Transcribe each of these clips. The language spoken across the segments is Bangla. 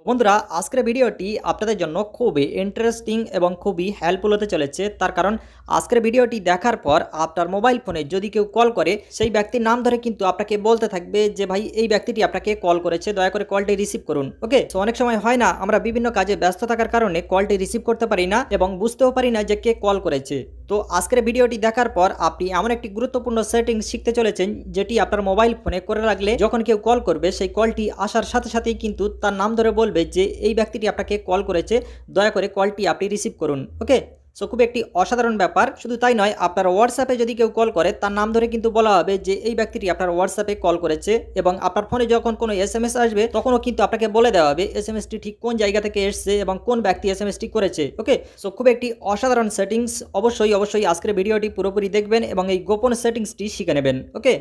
বন্ধুরা আজকের ভিডিওটি আপনাদের জন্য খুবই ইন্টারেস্টিং এবং খুবই হেল্পফুল হতে চলেছে। তার কারণ আজকের ভিডিওটি দেখার পর আপনার মোবাইল ফোনে যদি কেউ কল করে সেই ব্যক্তির নাম ধরে কিন্তু আপনাকে বলতে থাকবে যে ভাই এই ব্যক্তিটি আপনাকে কল করেছে, দয়া করে কলটি রিসিভ করুন। ওকে, তো অনেক সময় হয় না আমরা বিভিন্ন কাজে ব্যস্ত থাকার কারণে কলটি রিসিভ করতে পারি না এবং বুঝতেও পারি না যে কে কল করেছে। তো আজকের ভিডিওটি দেখার পর আপনি এমন একটি গুরুত্বপূর্ণ সেটিংস শিখতে চলেছেন যেটি আপনার মোবাইল ফোনে করে রাখলে যখন কেউ কল করবে সেই কলটি আসার সাথে সাথেই কিন্তু তার নাম ধরে বলবে যে এই ব্যক্তিটি আপনাকে কল করেছে, দয়া করে কলটি আপনি রিসিভ করুন। ওকে, সো খুব একটি অসাধারণ ব্যাপার। শুধু তাই নয়, আপনার হোয়াটসঅ্যাপে যদি কেউ কল করে তার নাম ধরে কিন্তু বলা হবে যে এই ব্যক্তিটি আপনার হোয়াটসঅ্যাপে কল করেছে এবং আপনার ফোনে যখন কোনো এসএমএস আসবে তখনও কিন্তু আপনাকে বলে দেওয়া হবে এসএমএসটি ঠিক কোন জায়গা থেকে এসছে এবং কোন ব্যক্তি এসএমএসটি করেছে। ওকে, সো খুব একটি অসাধারণ সেটিংস। অবশ্যই আজকের ভিডিওটি পুরোপুরি দেখবেন এবং এই গোপন সেটিংসটি শিখে নেবেন। ওকে,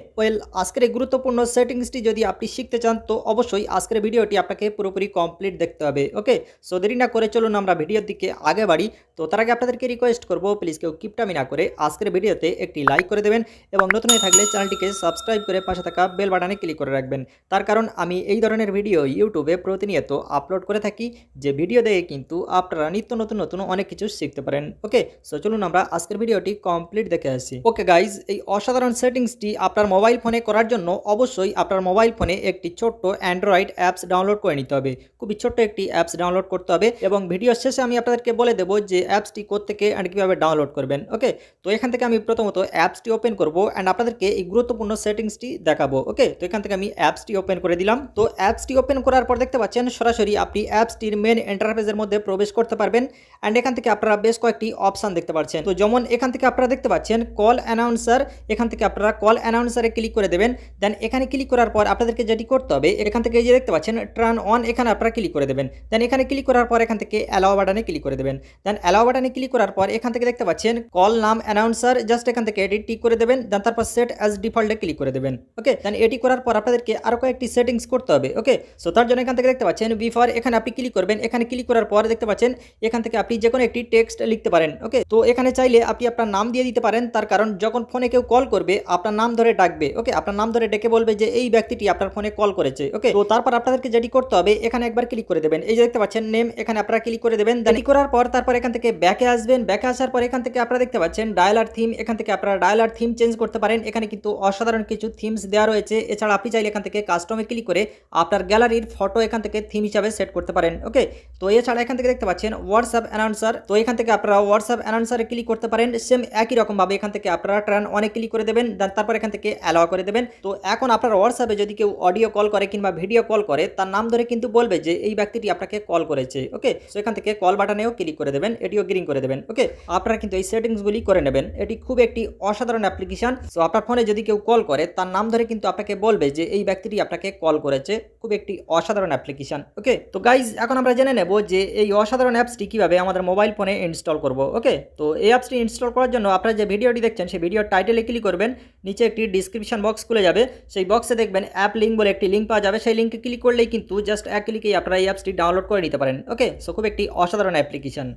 আজকের এই গুরুত্বপূর্ণ সেটিংসটি যদি আপনি শিখতে চান তো অবশ্যই আজকের ভিডিওটি আপনাকে পুরোপুরি কমপ্লিট দেখতে হবে। ওকে, সো দেরি না করে চলুন আমরা ভিডিওর দিকে আগে বাড়ি। তো তার আগে আপনাদেরকে রিকোয়েস্ট করব, প্লিজ কেউ কিপটামি না করে আজকের ভিডিওতে একটি লাইক করে দেবেন এবং নতুন হয়ে থাকলে চ্যানেলটিকে সাবস্ক্রাইব করে পাশে থাকা বেল বাটনে ক্লিক করে রাখবেন। তার কারণ আমি এই ধরনের ভিডিও ইউটিউবে প্রতিনিয়ত আপলোড করে থাকি, যে ভিডিও দেখে কিন্তু আপনারা নিত্য নতুন অনেক কিছু শিখতে পারেন। ওকে, সো চলুন আমরা আজকের ভিডিওটি কমপ্লিট দেখে আসি। ওকে গাইজ, এই অসাধারণ সেটিংসটি আপনার মোবাইল ফোনে করার জন্য অবশ্যই আপনার মোবাইল ফোনে একটি ছোট্ট অ্যান্ড্রয়েড অ্যাপস ডাউনলোড করে নিতে হবে। খুবই ছোট্ট একটি অ্যাপস ডাউনলোড করতে হবে এবং ভিডিও শেষে আমি আপনাদেরকে বলে দেবো যে অ্যাপসটি কোত্থেকে অ্যান্ড কীভাবে ডাউনলোড করবেন। ওকে, তো এখান থেকে আমি প্রথমত অ্যাপসটি ওপেন করব অ্যান্ড আপনাদেরকে এই গুরুত্বপূর্ণ সেটিংসটি দেখাবো। ওকে, তো এখান থেকে আমি অ্যাপসটি ওপেন করে দিলাম। তো অ্যাপসটি ওপেন করার পর দেখতে পাচ্ছেন সরাসরি আপনি অ্যাপসটির মেন ইন্টারফেসের মধ্যে প্রবেশ করতে পারবেন অ্যান্ড এখান থেকে আপনারা বেশ কয়েকটি অপশান দেখতে পাচ্ছেন। তো যেমন এখান থেকে আপনারা দেখতে পাচ্ছেন কল অ্যানাউন্সার, এখান থেকে আপনারা কল অ্যানাউন্সারে ক্লিক করে দেবেন। দেন এখানে ক্লিক করার পর আপনাদেরকে যেটি করতে হবে, এখান থেকে এই যে দেখতে পাচ্ছেন টার্ন অন, এখানে আপনারা ক্লিক করে দেবেন। দেন এখানে ক্লিক করার পর এখান থেকে অ্যালাও বাটনে ক্লিক করে দেবেন। দেন অ্যালাও বাটনে ক্লিক করার পর এখান থেকে দেখতে পাচ্ছেন কল নাম অ্যানাউন্সার, জাস্ট এখান থেকে এটি টিক করে দেবেন। দেন তারপর সেট অ্যাজ ডিফল্টে ক্লিক করে দেবেন। ওকে, দেন এটি করার পর আপনাদেরকে আরো কয়েকটি সেটিংস করতে হবে। ওকে, সো তার জন্য এখান থেকে দেখতে পাচ্ছেন বিফোর, এখানে আপনি ক্লিক করবেন। এখানে ক্লিক করার পর দেখতে পাচ্ছেন এখান থেকে আপনি যে কোনো একটি টেক্সট লিখতে পারেন। ওকে, তো এখানে চাইলে আপনি আপনার নাম দিয়ে দিতে পারেন, তার কারণ যখন ফোনে কেউ কল করবে আপনার নাম ধরে ডাকবে। ওকে, আপনার নাম ধরে ডেকে বলবে যে এই ব্যক্তিটি আপনার ফোনে কল করেছে। ওকে, তো তারপর আপনাদেরকে যেটি করতে হবে এখানে একবার ক্লিক করে দেবেন। এই যে দেখতে পাচ্ছেন নেম, এখানে আপনারা ক্লিক করে দেবেন। দেন করার পর তারপর এখান থেকে ব্যাকে আসবেন। ব্যাকে আসার পর এখান থেকে আপনারা দেখতে পাচ্ছেন ডায়ালার থিম, এখান থেকে আপনারা ডায়ালার থিম চেঞ্জ করতে পারেন। এখানে কিন্তু অসাধারণ কিছু থিমস দেওয়া রয়েছে। এছাড়া আপনি চাইলে এখান থেকে কাস্টমে ক্লিক করে আপনার গ্যালারির ফটো এখান থেকে থিম হিসাবে সেট করতে পারেন। ওকে, তো এছাড়া এখান থেকে দেখতে পাচ্ছেন হোয়াটসঅ্যাপ অ্যানাউন্সার, তো এখান থেকে আপনারা হোয়াটসঅ্যাপ অ্যানাউন্সারে ক্লিক করতে পারেন। সেম একই রকম ভাবে এখান থেকে আপনারা টার্ন অনে ক্লিক করে দেবেন। তারপর এখান থেকে অ্যালাও করে দেবেন। তো এখন আপনার হোয়াটসঅ্যাপে যদি কেউ অডিও কল করে কিংবা ভিডিও কল করে তার নাম ধরে কিন্তু বলবে যে এই ব্যক্তিটি আপনাকে কল করেছে। ওকে, সো এখান থেকে কল বাটনেও ক্লিক করে দেবেন, এটিও গ্রিন করে দেবেন। ওকে, আপনারা কিন্তু এই সেটিংসগুলি করে নেবেন। এটি খুব একটি অসাধারণ অ্যাপ্লিকেশন। সো আপনার ফোনে যদি কেউ কল করে তার নাম ধরে কিন্তু আপনাকে বলবে যে এই ব্যক্তিটি আপনাকে কল করেছে। খুব একটি অসাধারণ অ্যাপ্লিকেশন। ওকে, তো গাইজ এখন আমরা জেনে নেব যে এই অসাধারণ অ্যাপসটি কিভাবে আমাদের মোবাইল ফোনে ইনস্টল করব। ওকে, তো এই অ্যাপসটি ইনস্টল করার জন্য আপনারা যে ভিডিওটি দেখছেন সেই ভিডিওর টাইটেলে ক্লিক করবেন, নিচে একটি ডিসক্রিপশন বক্স খুলে যাবে, সেই বক্সে দেখবেন অ্যাপ লিঙ্ক বলে একটি লিঙ্ক পাওয়া যাবে। সেই লিঙ্কে ক্লিক করলেই কিন্তু জাস্ট এক ক্লিকেই আপনারা এই অ্যাপসটি ডাউনলোড করে নিতে পারেন। ওকে, সো খুব একটি অসাধারণ অ্যাপ্লিকেশন।